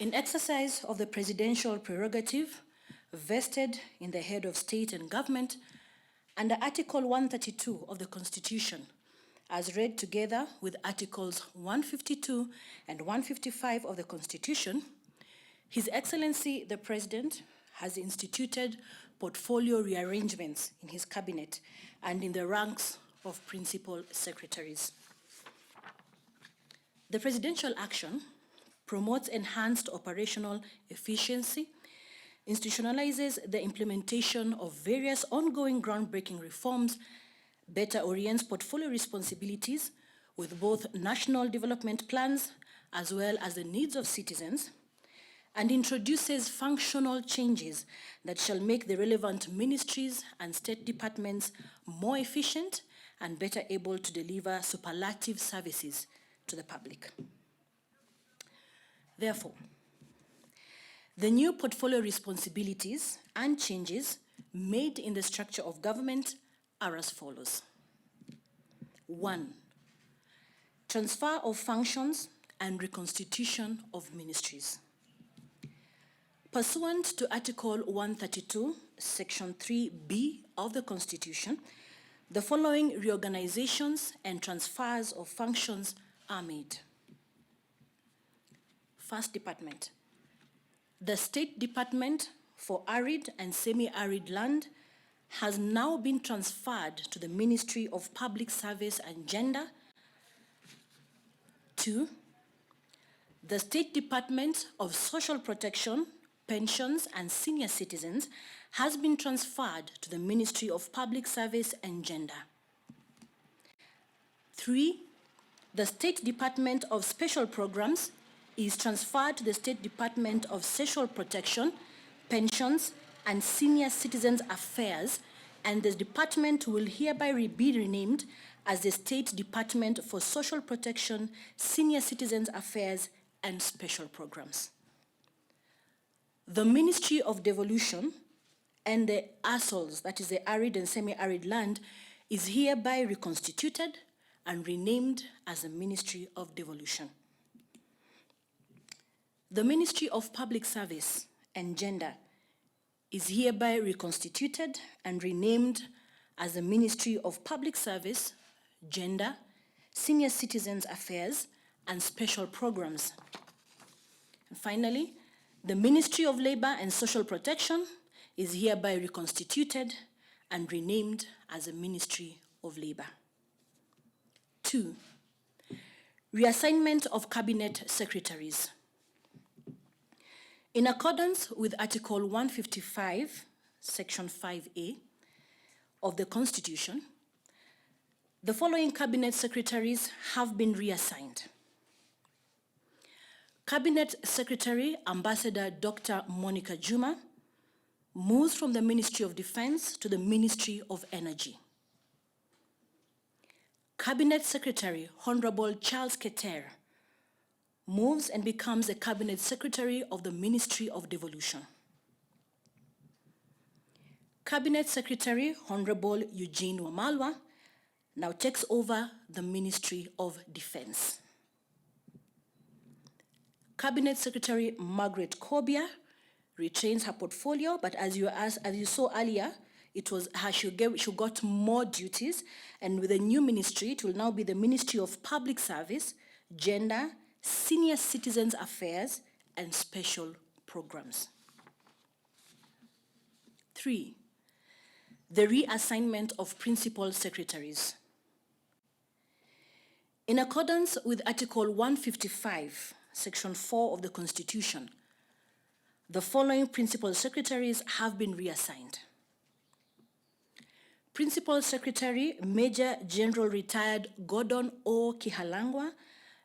In exercise of the presidential prerogative vested in the head of state and government under Article 132 of the Constitution, as read together with Articles 152 and 155 of the Constitution, His Excellency the President has instituted portfolio rearrangements in his cabinet and in the ranks of principal secretaries. The presidential action promotes enhanced operational efficiency, institutionalizes the implementation of various ongoing groundbreaking reforms, better orients portfolio responsibilities with both national development plans as well as the needs of citizens, and introduces functional changes that shall make the relevant ministries and state departments more efficient and better able to deliver superlative services to the public. Therefore, the new portfolio responsibilities and changes made in the structure of government are as follows. 1. Transfer of functions and reconstitution of ministries. Pursuant to Article 132, Section 3B of the Constitution, the following reorganizations and transfers of functions are made. First department. The State Department for Arid and Semi-Arid Land has now been transferred to the Ministry of Public Service and Gender. 2. The State Department of Social Protection, Pensions and Senior Citizens has been transferred to the Ministry of Public Service and Gender. 3. The State Department of Special Programs is transferred to the State Department of Social Protection, Pensions, and Senior Citizens Affairs, and the department will hereby be renamed as the State Department for Social Protection, Senior Citizens Affairs, and Special Programs. The Ministry of Devolution and the ASOLs, that is the Arid and Semi-Arid Land, is hereby reconstituted and renamed as the Ministry of Devolution. The Ministry of Public Service and Gender is hereby reconstituted and renamed as the Ministry of Public Service, Gender, Senior Citizens Affairs, and Special Programs. And finally, the Ministry of Labor and Social Protection is hereby reconstituted and renamed as the Ministry of Labor. 2. Reassignment of Cabinet Secretaries. In accordance with Article 155, Section 5A of the Constitution, the following Cabinet Secretaries have been reassigned. Cabinet Secretary Ambassador Dr. Monica Juma moves from the Ministry of Defense to the Ministry of Energy. Cabinet Secretary Honorable Charles Keter moves and becomes the Cabinet Secretary of the Ministry of Devolution. Cabinet Secretary Honorable Eugene Wamalwa now takes over the Ministry of Defense. Cabinet Secretary Margaret Kobia retains her portfolio, but as you saw earlier, it was her, she got more duties, and with the new ministry, it will now be the Ministry of Public Service, Gender, Senior Citizens Affairs, and Special Programs. 3. The reassignment of principal secretaries. In accordance with Article 155, Section 4 of the Constitution, the following principal secretaries have been reassigned. Principal Secretary Major General Retired Gordon O. Kihalangwa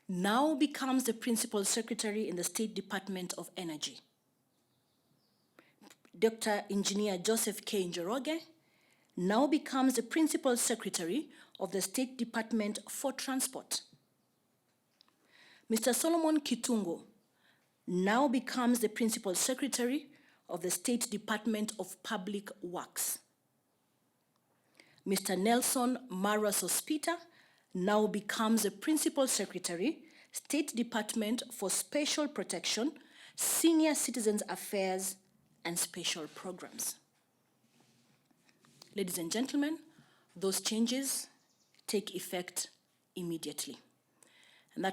now becomes the Principal Secretary in the State Department of Energy. Dr. Engineer Joseph K. Njoroge now becomes the Principal Secretary of the State Department for Transport. Mr. Solomon Kitungo now becomes the Principal Secretary of the State Department of Public Works. Mr. Nelson Mara Sospita now becomes the Principal Secretary, State Department for Special Protection, Senior Citizens Affairs, and Special Programs. Ladies and gentlemen, those changes take effect immediately.